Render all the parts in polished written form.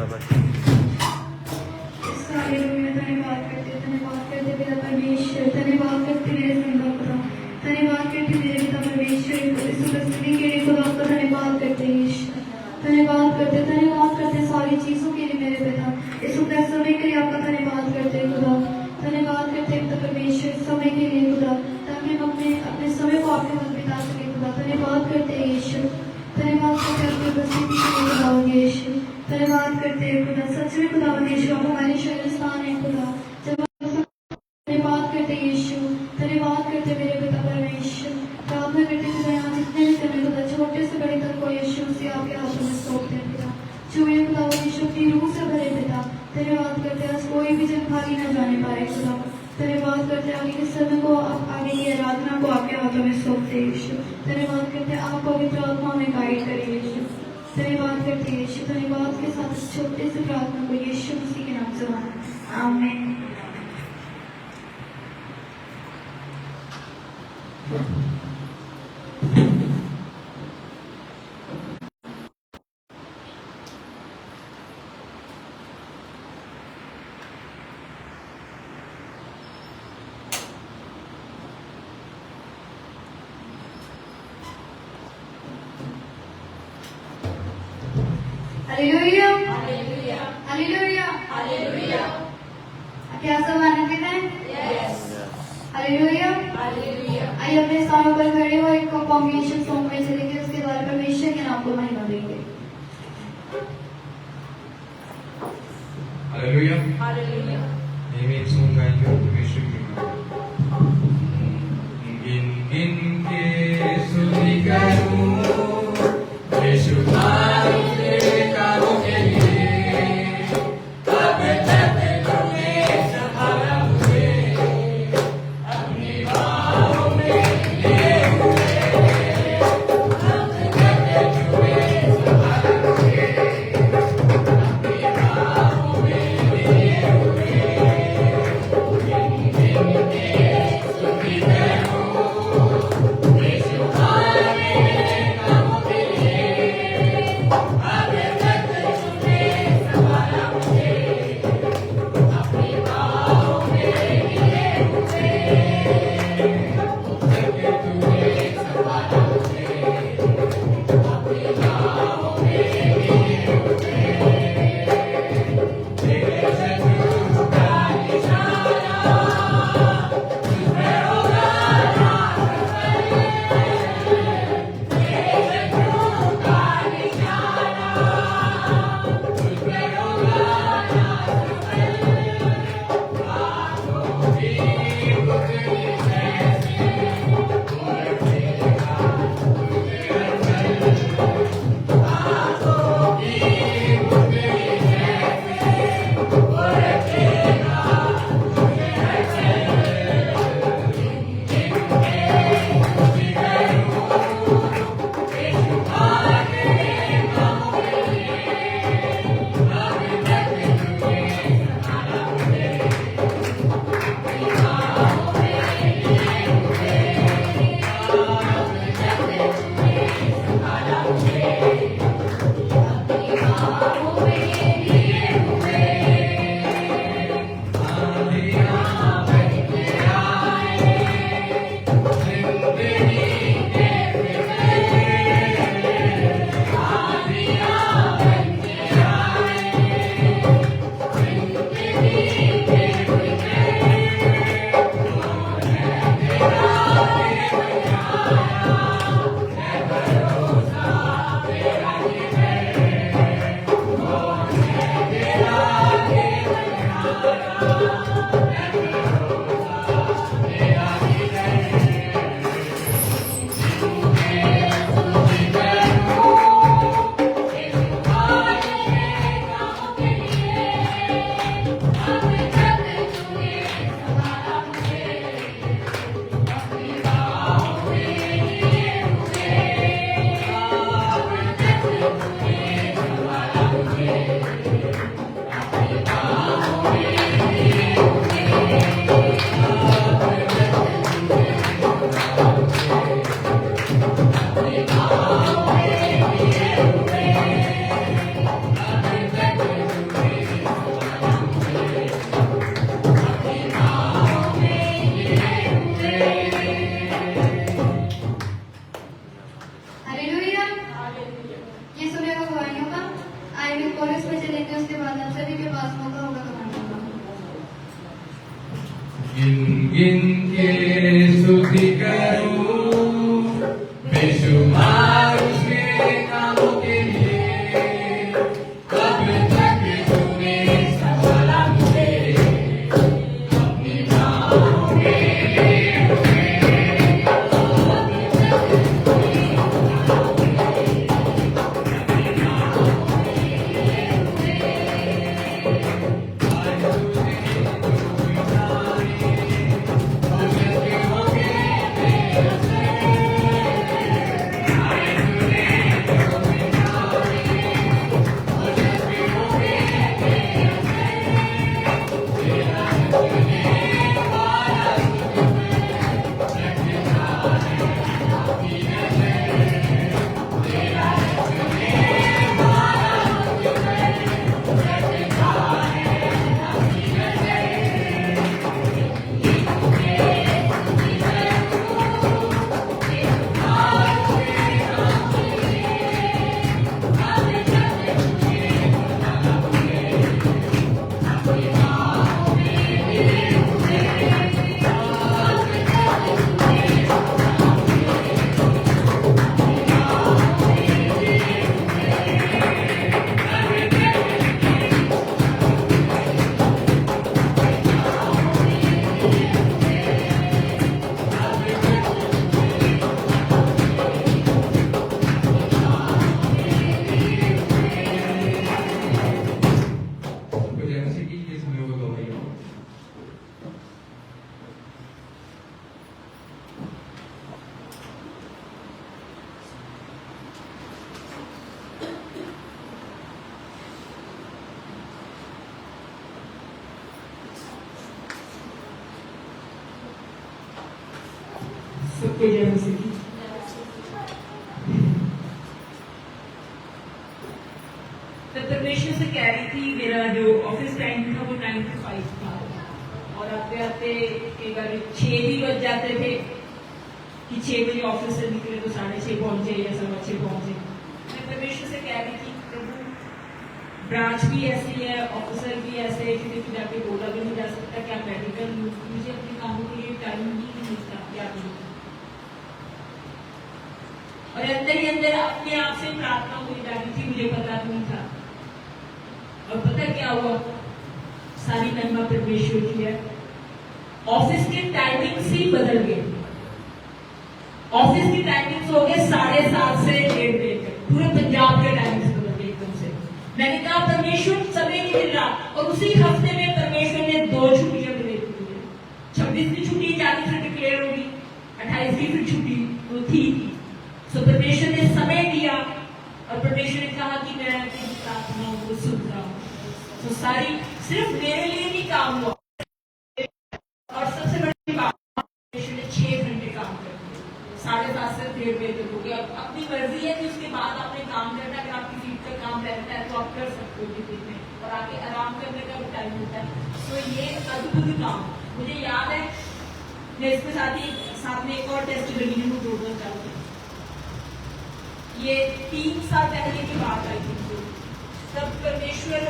धन्यवाद करते पिता परमेश्वर, धन्यवाद करते मेरे जिंदा खुदा, धन्यवाद करते मेरे पिता परमेश्वर इस उपस्थिति के लिए खुदा आपका धन्यवाद करते ईश्वर, धन्यवाद करते सारी चीज़ों के लिए मेरे पिता, इस समय के लिए आपका धन्यवाद करते खुदा, धन्यवाद करते पिता परमेश्वर इस समय के लिए खुदा, ताकि हम अपने समय को आपके साथ बिता सके खुदा, धन्यवाद करते ईश्वर, धन्यवाद करते आपकी उपस्थिति के लिए खुदा ईश्वर, धन्यवाद करते खुदा, सच में खुदा ईश्वर आप हमारे शरण स्थान है खुदा, धन्यवाद करते यीशु, धन्यवाद करते मेरे पिता परमेश्वर, प्रार्थना करते खुदा यहाँ जितने भी करने खुदा छोटे से बड़े तक को यीशु से आपके हाथों में सौंपते हैं पिता, छुए खुदा यीशु अपनी रूह से भरे पिता, धन्यवाद करते आज कोई भी जन खाली न जाने पाए खुदा, धन्यवाद करते आगे के समय को आगे की आराधना को आपके हाथों में सौंपते यीशु, धन्यवाद करते आप पवित्र आत्मा में गाइड करिए यीशु, धन्यवाद करते यीशु, धन्यवाद के साथ इस छोटे से प्रार्थना को यीशु मसीह के नाम से मांगते हैं, आमीन। Hallelujah, hallelujah, hallelujah, hallelujah. क्या सब आनंदित हैं? यस। Hallelujah, hallelujah. आइए अपने स्थानों पर खड़े हो, एक कॉम्बिनेशन सॉन्ग में चलेंगे, उसके द्वारा परमेश्वर के नाम को महिमा देंगे। Hallelujah, hallelujah. नेहमी एक सॉन्ग गाएंगे और परमेश्वर की महिमा। गिन गिन के स्तुति करूं यीशु तारू के कामों के लिए, अब तक तूने संभाला मुझे अपनी बाहों में लिए हुए, अब तक तूने संभाला मुझे अपनी बाहों में लिए हुए। गिन गिन के स्तुति करूं कोरस में चलेंगे, उसके बाद आप सभी के पास मौका होगा गाने का। गिन गिन के स्तुति करूं बेशुमार उसके नामों के लिए, कब तक तूने संभाला मुझे अपनी बाहों में लिए हुए। सबको जय मसीह की। तो परमेश्वर से कह रही थी, मेरा जो ऑफिस टाइम था वो 9 to 5 था, और आते आते कई बार 6 भी बज जाते थे कि 6 बजे ऑफिस से निकले तो 6:30 पहुंचे या 6:15 पहुंचे। मैं परमेश्वर से कह रही थी, प्रभु ब्रांच भी ऐसी है, ऑफिसर भी ऐसे है, किसी को जाके बोला भी नहीं जा सकता, क्या मेडिकल मुझे अपने कामों के लिए टाइम ही नहीं मिलता, क्या नहीं। और अंदर ही अंदर अपने आप से प्रार्थना हो जा रही थी, मुझे पता नहीं था। और पता क्या हुआ, सारी महिमा परमेश्वर की है। ऑफिस के टाइमिंग से बदल गए। ऑफिस की टाइमिंग हो गए 7:30 से 1:30 बजे तक, पूरे पंजाब के टाइमिंग से बदल गए एकदम से। मैंने कहा परमेश्वर समय नहीं मिल रहा, और उसी हफ्ते में परमेश्वर ने 2 छुट्टियां दे दी मुझे। 26 की छुट्टी 40 से डिक्लेयर होगी, 28 की फिर छुट्टी वो थी। सो परमेश्वर ने समय दिया, और परमेश्वर ने कहा कि मैं तेरी प्रार्थनाओं को सुन रहा हूँ। तो सारी सिर्फ मेरे लिए नहीं काम हुआ, और सबसे बड़ी बात, परमेश्वर ने 6 घंटे काम कर दिया, 7:30 से 1:30 बजे तक हो गया। अपनी मर्जी है कि उसके बाद आपने काम करना, अगर आपकी फील्ड का काम रहता है तो आप कर सकते हो दिन में, और आके आराम करने का भी टाइम होता है। तो ये अद्भुत काम मुझे याद है। मैं इसके साथ में एक और टेस्ट रिव्यू को जोड़ना चाहती हूँ। ये 3 साल पहले की बात आई थी, तब परमेश्वर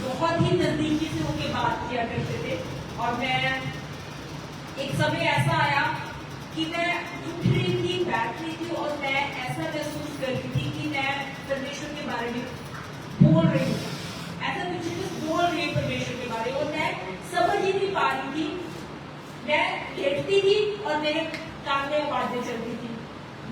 बहुत ही नजदीकी से उनके बात किया करते थे। और मैं एक समय ऐसा आया कि मैं उठ रही थी, बैठ रही थी, और मैं ऐसा महसूस कर रही थी कि मैं परमेश्वर के बारे में बोल रही हूँ, ऐसा कुछ बोल रही हूँ परमेश्वर के बारे में, और मैं समझ ही नहीं पा रही थी। मैं लेटती थी और मेरे कान में आवाजें चलती थी,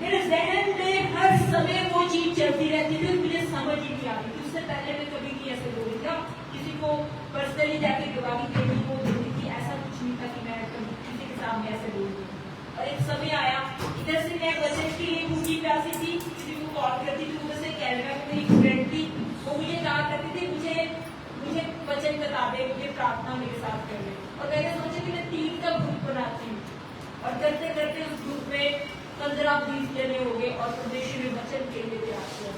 मेरे जहन में हर समय वो चीज चलती रहती थी, मुझे समझ ही नहीं आ रही थी। उससे पहले मैं कभी नहीं ऐसे बोली था, किसी को पर्सनली जाके गवाही देनी को देती थी, ऐसा कुछ नहीं था कि मैं किसी के सामने ऐसे बोलती। और एक समय आया, इधर से मैं वचन के लिए भूखी प्यासी थी, किसी को कॉल करती थी, उधर से कनाडा में मेरी फ्रेंड थी, वो मुझे कहा करती थी मुझे वचन बता दे, मुझे प्रार्थना मेरे साथ कर दे। और मैंने सोचा कि मैं 3 का ग्रुप बनाती हूँ, और करते करते उस ग्रुप में 15-20 जने हो गए, और परमेश्वर ने वचन के लिए तैयार किया।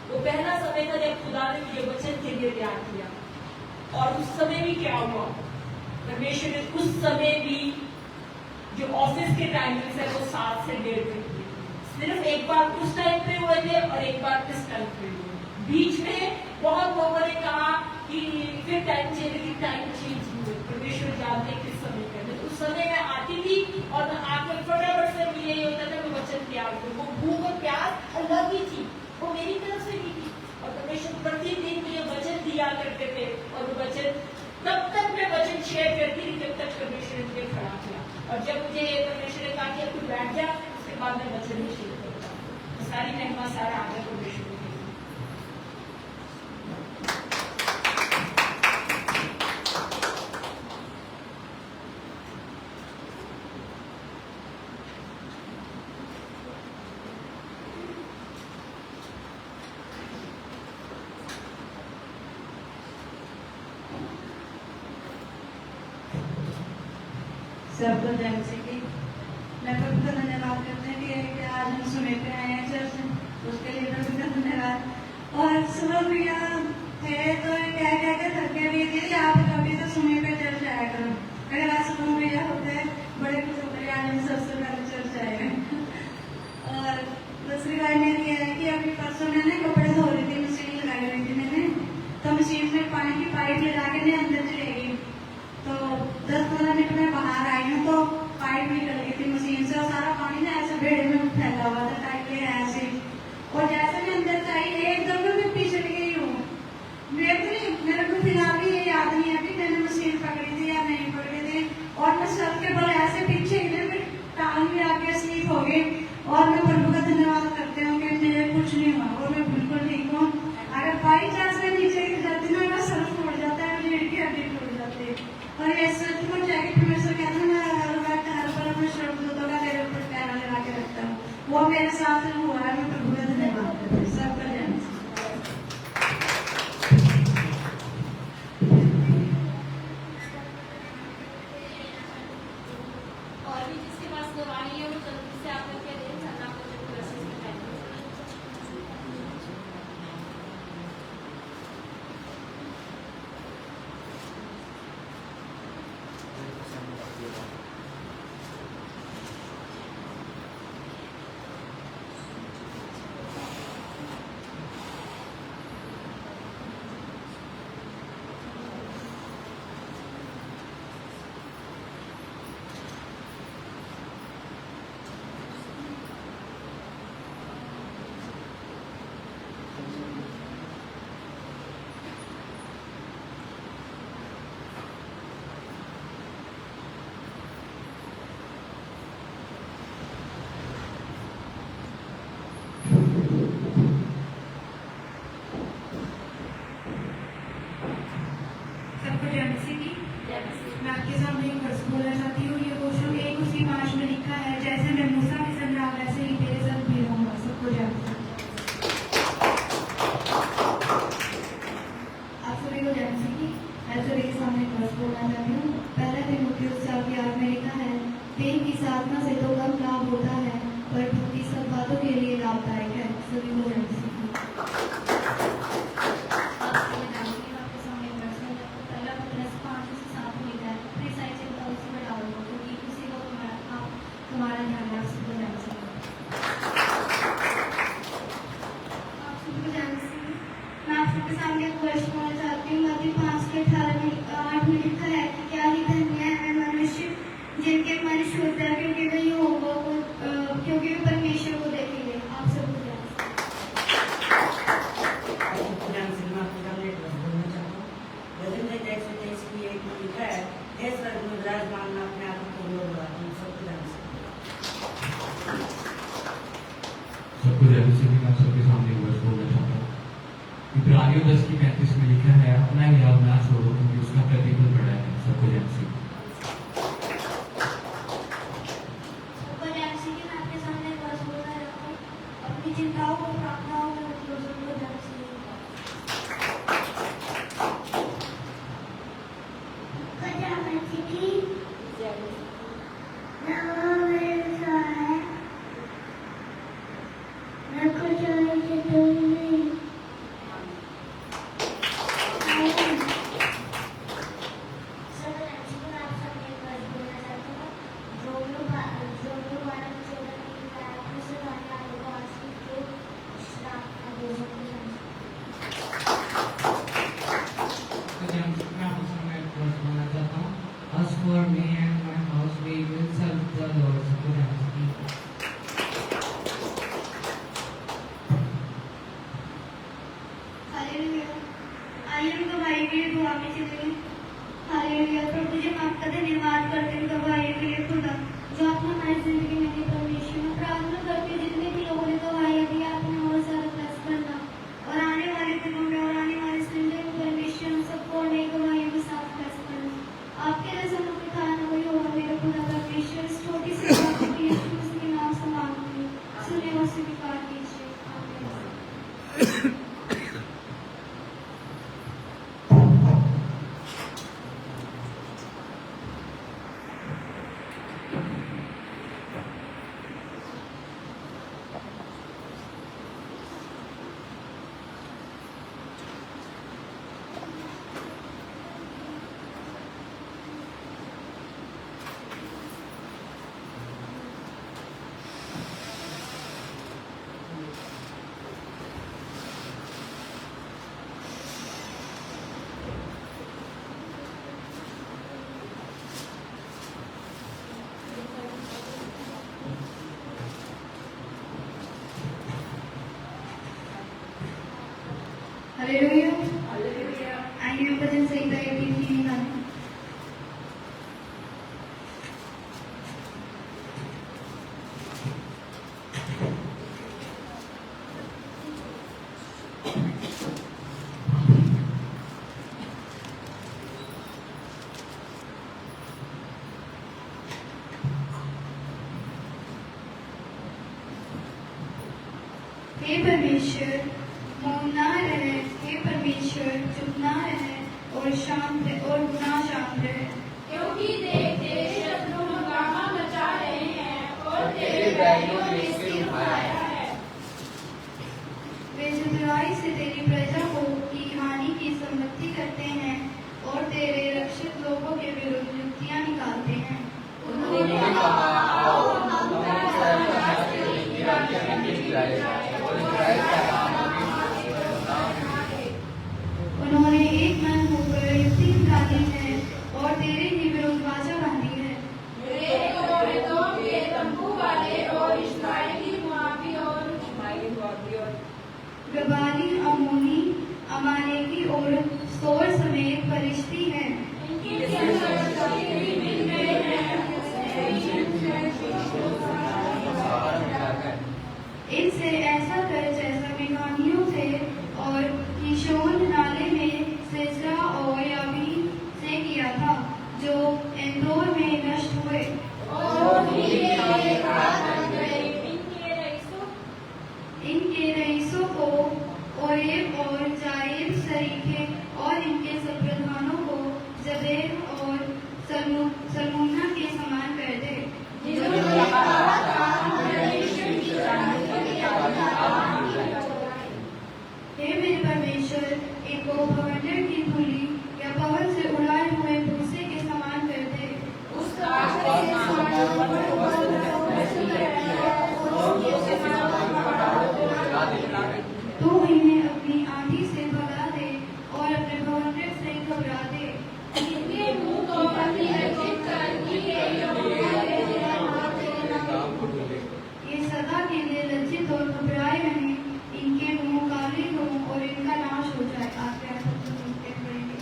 वो पहला समय था जब खुदा ने मुझे वचन के लिए तैयार किया। और उस समय भी क्या हुआ, परमेश्वर ने उस समय भी जो ऑफिस के टाइमिंग है वो 7 से 1:30 तक थे। सिर्फ एक बार उस टाइम पे हुए थे और एक बार इस टाइम पे हुए, बीच में बहुत लोगों ने कहा कि फिर टाइम चेंज हुए, परमेश्वर जानते हैं किस समय करने। उस समय मैं आती थी और आकर फटाफट से मुझे ये होता था मैं वचन तैयार करूँ। वो भूख और प्यास अलग ही थी, वो मेरी तरफ से भी थी। और परमेश्वर प्रतिदिन मुझे वचन दिया करते थे और वो वचन तब तक मैं वचन शेयर करती थी जब तक परमेश्वर ने मुझे खड़ा किया। और जब मुझे परमेश्वर ने कहा कि अब तू बैठ जा, उसके बाद मैं वचन नहीं शेयर करता। सारी महिमा सारा आगे परमेश्वर को देती। सबको जय मसीह की। मैं प्रभु का धन्यवाद करते हैं कि आज हम सुने पे आए हैं चर्च, उसके लिए प्रभु का धन्यवाद। और सुबह भैया थे तो क्या क्या क्या थके भी थे, आप कभी तो सुने पे चर्च आया करो। अगर आज सुबह भैया होते बड़े कुछ होते आज हम सबसे पहले चर्च आएंगे। और दूसरी बात मेरी है कि अभी परसों मैंने कपड़े धो रही थी, मशीन लगाई हुई थी मैंने, तो मशीन में पानी की पाइप लगा के अंदर चली गई। तो 10-15 मिनट में बाहर आई हूँ तो पाइप निकल गई थी मशीन से और सारा पानी ना ऐसे भेड़े में फैला हुआ था टाइप ऐसे। और जैसे मैं अंदर से आई एकदम मैं पीछे गई हूँ। मेरे को फिलहाल भी ये याद नहीं है कि मैंने मशीन पकड़ी थी या नहीं पकड़ी थी। और मैं सर के बल ऐसे पीछे गिरे, टांग भी आके स्लीप हो गई। और मैं प्रभु का धन्यवाद करती हूँ कि मेरे कुछ नहीं हुआ और मैं बिल्कुल ठीक हूँ। अगर बाई चांस में नीचे गिर जाती ना, मेरा सर फूट जाता है, रीढ़ की हड्डी टूट जाती है। और ये सचमुच है कि परमेश्वर कहता है मैं हर वक्त हर पल अपने स्वर्गदूतों का तेरे ऊपर पैरा लगा के रखता हूँ। वो मेरे साथ हुआ है, मैं प्रभु का धन्यवाद करती हूँ। सबका जय मसीह। और भी जिसके पास गवाही है वो जल्दी से आकर के दे, वरना मुझे कोई मैसेज बताइए। सबको जय मसीह की। मैं आपके सामने एक वर्ष बोलना चाहती हूँ। ये क्वेश्चन 1:5 में लिखा है, जैसे मैं मूसा के संग रहा वैसे ही तेरे संग भी रहूंगा। सबको जय मसीह। आप सभी को जय मसीह की। मैं सभी के सामने एक वर्ष बोलना चाहती हूँ। पहला तीमुथियुस 4:8 में लिखा है, देह की साधना से तो कम लाभ होता है, पर भक्ति सब बातों के लिए लाभदायक है। सभी को जय मसीह की। तुम्हारा ध्यान रख सबको जय मसीह। आप सबको जय मसीह। मैं आप सबके सामने एक वर्ष बोलना चाहती हूँ। मत्ती 5:8 में लिखा है कि क्या ही धन्य है मनुष्य जिनके मन शुद्ध है, क्योंकि वे यहोवा को क्योंकि वे परमेश्वर को देखेंगे। आप सबको जय सबको जय मसीह की। मैं सबके सामने एक वर्ष बोलना चाहता हूँ। इब्रानियों 10:35 में लिखा है, अपना हियाव ना छोड़ो क्योंकि उसका प्रतिफल बड़ा है। सबको जय मसीह। सबको जय मसीह की। मैं आपके सामने एक वर्ष बोलना चाहता हूँ। अपनी चिंताओं को प्रार्थनाओं में रख लो। सबको जय मसीह। भाई के लिए दुआ में चले। हालेलुया। प्रभु जी, हम आपका धन्यवाद करते हैं गवाही के लिए खुदा, जो आपने हमारी जिंदगी में दी। परमेश्वर, मैं प्रार्थना करती हूँ जितने भी लोगों ने गवाही दी, आपने और सारा प्लस करना और आने वाले दिनों में और आने वाले संडे में परमेश्वर हम सबको नई गवाही में साथ प्लस करना। आपके रज़म में खाना वही होगा मेरे खुदा परमेश्वर। इस छोटी सी बात को यीशु मसीह के नाम से मांगती हूँ, सुने और स्वीकार कीजिए। आमीन। हालेलुया। आइए हम भजन संहिता 18 गाने। हे परमेश्वर, मौन ना रहे। हे परमेश्वर, चुप ना रहे और शांत और ना शांत रहे। क्योंकि देख तेरे शत्रु हंगामा मचा रहे हैं और तेरे बैरियों ने सिर उठाया है। वे चतुराई से तेरी प्रजा को की हानि की सम्मति करते हैं और तेरे रक्षित लोगों के विरुद्ध युक्तियां निकालते हैं। उन्होंने कहा, आओ हम इस्राएल का नाम लेकर राज्य में गिर जाए और इस्राएल का नाम उन्होंने एक मन होकर युक्ति निकाली है और तेरे ही विरुद्ध वाचा बांधी है। के तंबू वाले और इस्राएली मुआबी और गबाली, अमोनी, अमालेकी और सोर समेत फरिश्ती हैं। इनके संग मिल गए हैं। इनसे ऐसा कर जैसा मेघानियों थे और किशोन नाले में सिसरा और याबीन से किया था, जो एंदोर में नष्ट हुए। इनके रईसों को ओरेब और जाएब सरीखे और इनके सब प्रधानों को जबेर और सलमुन्ना के समान कर दे। हे मेरे परमेश्वर, इनको भवंडर की धूली या पवन से उड़ाए हुए भूसे के समान कर दे। तू इन्हें अपनी आंधी से भगा दे और अपने भवंडर से घबरा दे। इनके मुंह को बंदी रखित कर कि ये सदा के लिए लज्जित और घबराए रहें। इनके मुंह काले हों और इनका नाश हो जाए। आप क्या सुनते पड़ेंगे।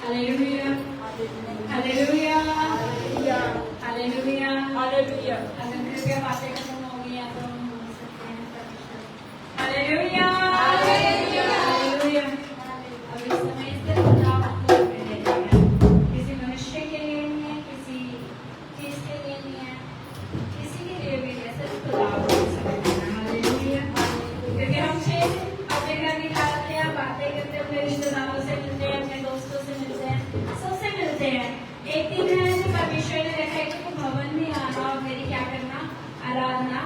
Hallelujah, hallelujah, hallelujah, hallelujah. अगर कृपया बातें खत्म हो गई हैं तो हम बोल सकते हैं हालेलुया, हालेलुया, हालेलुया। अब इस समय से खुदा आपको ले जाएगा। किसी मनुष्य के लिए नहीं है, किसी चीज के लिए नहीं है, किसी के लिए भी नहीं, सिर्फ खुदा आपको सकते हैं। हालेलुया, क्योंकि हम अपने घर निकालते हैं, बातें करते हैं, अपने रिश्तेदारों से मिलते हैं, अपने दोस्तों से मिलते हैं, सबसे मिलते हैं। एक दिन है जो परमेश्वर ने रखा है कि तुम भवन में आना और मेरी क्या करना, आराधना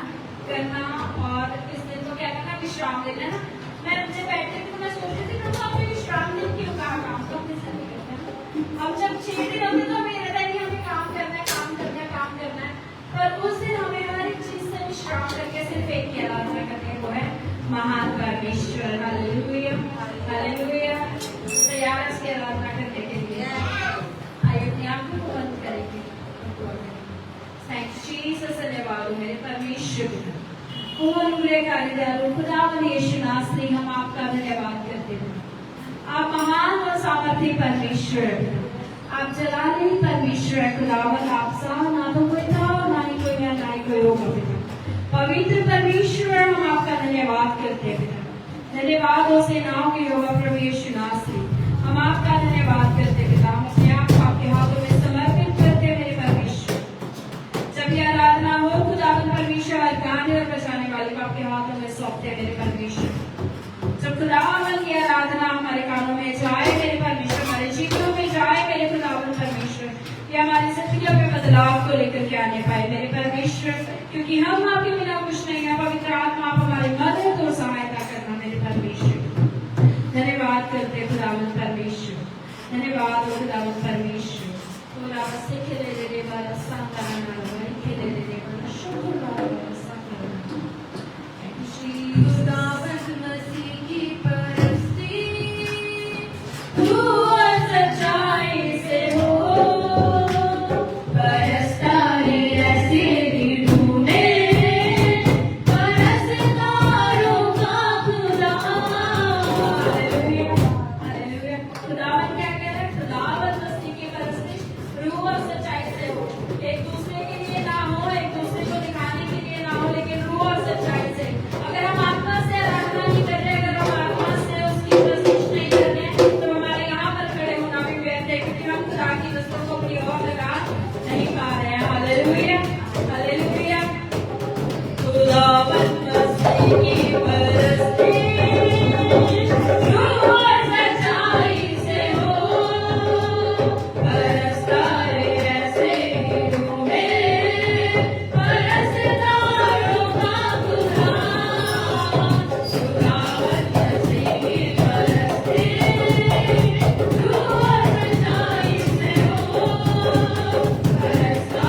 करना और इस दिन को क्या करना, विश्राम देना ना। मैं उनसे बैठती थी तो मैं सोचती थी कि आपने विश्राम दिन क्यों कहा, काम तो अपने सभी करते हैं। हम जब 6 दिन होते तो हमें दयालु मेरे परमेश्वर पिता, ओ अनुग्रहकारी दयालु खुदावन यीशु नासरी, हम आपका धन्यवाद करते हैं। आप महान और सामर्थ्य परमेश्वर है पिता, आप जलाली परमेश्वर है खुदावन, आप सा ना तो कोई था और ना ही कोई है, ना ही कोई होगा पिता। पवित्र परमेश्वर, हम आपका धन्यवाद करते हैं पिता। धन्यवाद हो सेनाओं के यहोवा प्रभु यीशु नासरी, हम आपका धन्यवाद करते हैं पिता। हम अपने आप को आपके हाथों में समर्पित करते हैं मेरे परमेश्वर। जब ये आराधना हो खुदावन परमेश्वर, हर गाने और बजाने वाले को आपके हाथों में सौंपते हैं मेरे परमेश्वर। जब खुदावन की आराधना हमारे कानों में जाए मेरे परमेश्वर, हमारे जीवनों में जाए मेरे खुदावन परमेश्वर, ये हमारी जिंदगियों में बदलाव को लेकर के आने पाए मेरे परमेश्वर, क्योंकि हम आपके बिना कुछ नहीं है। पवित्र आत्मा आप हमारी मदद और सहायता करना मेरे परमेश्वर। धन्यवाद करते खुदावन परमेश्वर, धन्यवाद हो खुदावन परमेश्वर। पूरा से खेले दे रे बारा सांता ना रे खेले दे रे बारा शुक्र सांता श्री खुदावन मसीह की परस्ती तू सच्चाई से हो, परस्तारी ऐसी भी ढूंढे परस्तारों का खुदा। Hallelujah hallelujah. खुदावन क्या कह रहा है? खुदावन मसीह की परस्ती रूह और सच्चाई से हो, एक दूसरे के लिए ना हो, एक दूसरे को दिखाने के लिए ना हो, लेकिन रूह और सच्चाई से। अगर हम आत्मा से आराधना नहीं कर रहे, अगर हम आत्मा से उसकी प्रशिक्ष नहीं कर रहे, तो हमारे यहाँ पर खड़े होना भी व्यर्थ है, क्योंकि हम खुदा की वस्तुओं को अपनी ओर लगा नहीं पा रहे हैं। Hallelujah hallelujah. खुदावन मसीह की परस्ती रूह और सच्चाई से हो, परस्तारे ऐसे ही ढूंढे परस्तारों का खुदा। खुदावन मसीह की परस्ती रूह और सच्चाई से हो, परस्तारे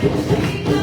Thank you.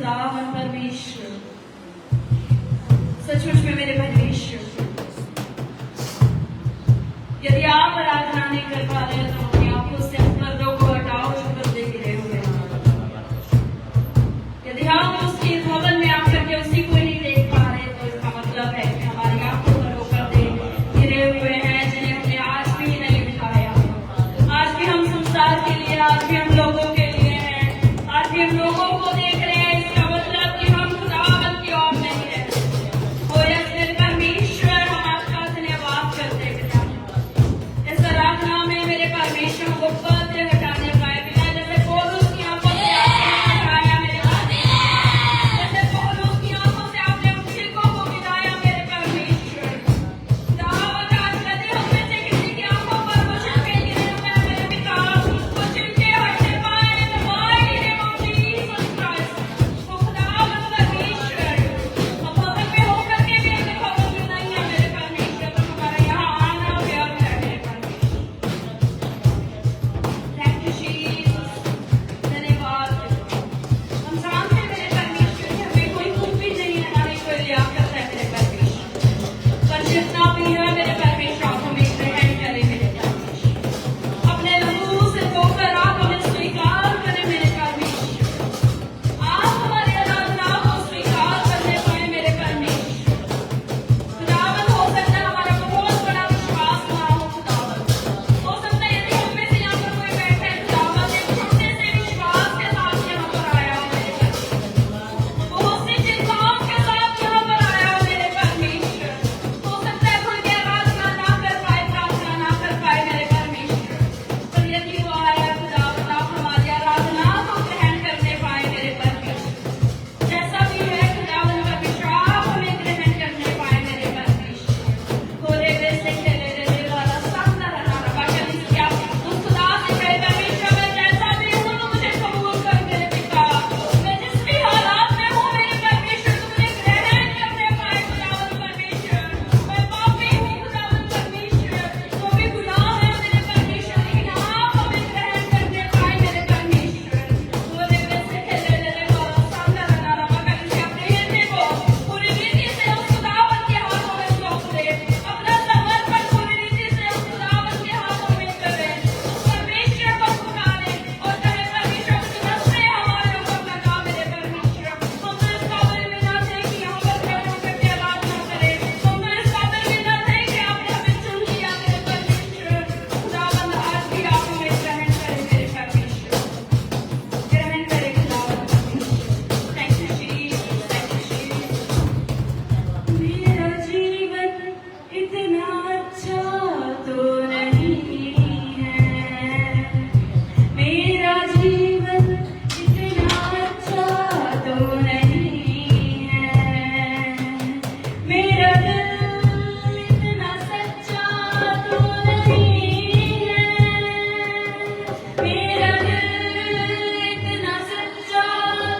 खुदावन परमेश्वर, सचमुच में मेरे परमेश्वर, यदि आप आराधना नहीं कर पा रहे तो अपनी आंखों से पर्दों को हटाओ जो पर्दे गिरे हुए हैं। यदि हम उसके भवन में आकर के उसी को नहीं देख पा रहे तो इसका मतलब है कि हमारी आंखों पर वो पर्दे गिरे हुए हैं जिन्हें हमने आज भी नहीं मिटाया। आज भी हम संसार के लिए, आज भी हम लोगों के लिए हैं, आज भी हम लोगों को देख रहे हैं। इसका मतलब कि हम खुदावन की ओर नहीं रहते। और यस परमेश्वर, हम आपका धन्यवाद करते हैं। इस आराधना में मेरे परमेश्वर को पर्दे हटाने पाए बिना, जैसे पौलुस की आंखों से आपने हटाया मेरे परमेश्वर, जैसे पौलुस की आंखों से आपने उन छिलकों को मिटाया मेरे परमेश्वर। खुदावन आज यदि हम में से किसी की आंखों पर वो छिलके गिरे हुए हैं मेरे पिता, वो छिलके हटने पाए in the mighty name of Jesus Christ। तो खुदावन परमेश्वर, हम भवन में होकर के भी हमें खबर नहीं है मेरे परमेश्वर, तो हमारा यहाँ आना व्यर्थ है मेरे परमेश्वर। Thank you Jesus, धन्यवाद। हम जानते हैं मेरे परमेश्वर कि हमें कोई खूबी नहीं है, ना ही कोई लियाकत है मेरे परमेश्वर, पर जितना भी है मेरे परमेश्वर आप हमें ग्रहण करें मेरे परमेश्वर। अपने लहू से धोकर आप हमें स्वीकार करें मेरे परमेश्वर। आप हमारी आराधना को स्वीकार करने पाए मेरे परमेश्वर। खुदावन, हो सकता है हमारा बहुत बड़ा विश्वास ना हो खुदावन, हो सकता है यदि हम में से यहाँ पर कोई बैठे है खुदावन, एक छोटे से विश्वास के साथ यहाँ पर आया हो मेरे परमेश्वर, बहुत सी चिंताओं के साथ यहाँ पर आया हो मेरे परमेश्वर। हो सकता है खुल के आराधना ना कर पाए, प्रार्थना ना कर पाए मेरे परमेश्वर, पर यदि वो आया खुदावन, आप हमारी आराधना को ग्रहण करने पाए मेरे परमेश्वर। जैसा भी है खुदावन परमेश्वर, आप हमें ग्रहण करने पाए मेरे परमेश्वर। खोले वे से खेले रे वाला सामना रहा रबा कभी क्या उस खुदा से कहे परमेश्वर, मैं जैसा भी हूँ तो मुझे कबूल कर मेरे पिता। मैं जिस भी हालात में हूँ मेरे परमेश्वर, तो मुझे ग्रहण करने पाए खुदावन परमेश्वर। मैं पापी हूँ खुदावन परमेश्वर, तो भी गुनाह है मेरे परमेश्वर, लेकिन आप हमें ग्रहण करने पाए मेरे परमेश्वर। खोले वे से खेले रे वाला सामना रहा रबा कभी क्या अपने हृदय को पूरी रीति से उस खुदावन के हाथों में सौंप दे, अपना समर्पण पूरी रीति से उस खुदावन के हाथों में करे, उस परमेश्वर को पुकारे और कहे परमेश्वर की नजरें हमारे ऊपर लगा मेरे परमेश्वर। हम तो इस काबिल भी ना थे कि यहाँ पर खड़े होकर के आराधना करें, हम तो इस काबिल भी ना थे कि आपने हमें चुन लिया मेरे परमेश्वर। खुदावन, आज भी आप हमें ग्रहण करें मेरे परमेश्वर, ग्रहण करें खुदावन परमेश्वर। Thank you Jesus, thank you Jesus. मेरा जीवन इतना अच्छा तो नहीं है, मेरा जीवन इतना अच्छा तो नहीं है, मेरा दिल इतना सच्चा तो नहीं है, मेरा दिल इतना सच्चा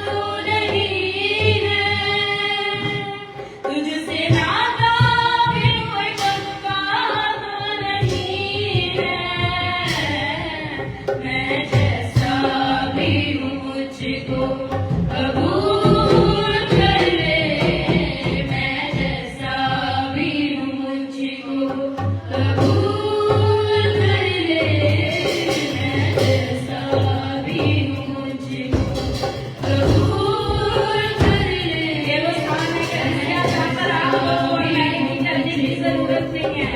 तो नहीं है, तुझसे नाता फिर कोई पक्का तो नहीं है, मैं जैसा भी हूँ मुझको कबूल कर ले, मैं जैसा भी हूँ मुझको कबूल कर ले, मैं जैसा भी हूँ मुझको कबूल कर ले। ये वो स्थान है कन्हैया जहाँ पर आपको कोई नहीं करने की जरूरत नहीं है।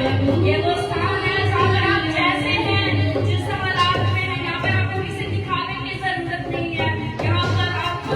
ये वो स्थान है जहाँ पर आप जैसे हैं, जिस हालात में हैं, यहाँ पर आपको किसी दिखाने की जरूरत नहीं है। यहाँ पर आपको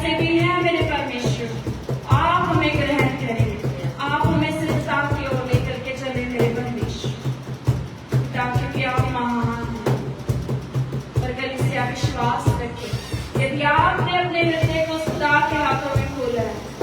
ऐसे भी हैं मेरे परमेश्वर, आप हमें ग्रहण करें, आप हमें सिद्धता की ओर लेकर के चले मेरे परमेश्वर। पिता क्योंकि आप महान हैं, पर कलीसिया विश्वास रखे, यदि आपने अपने हृदय को खुदा के हाथों में खोला है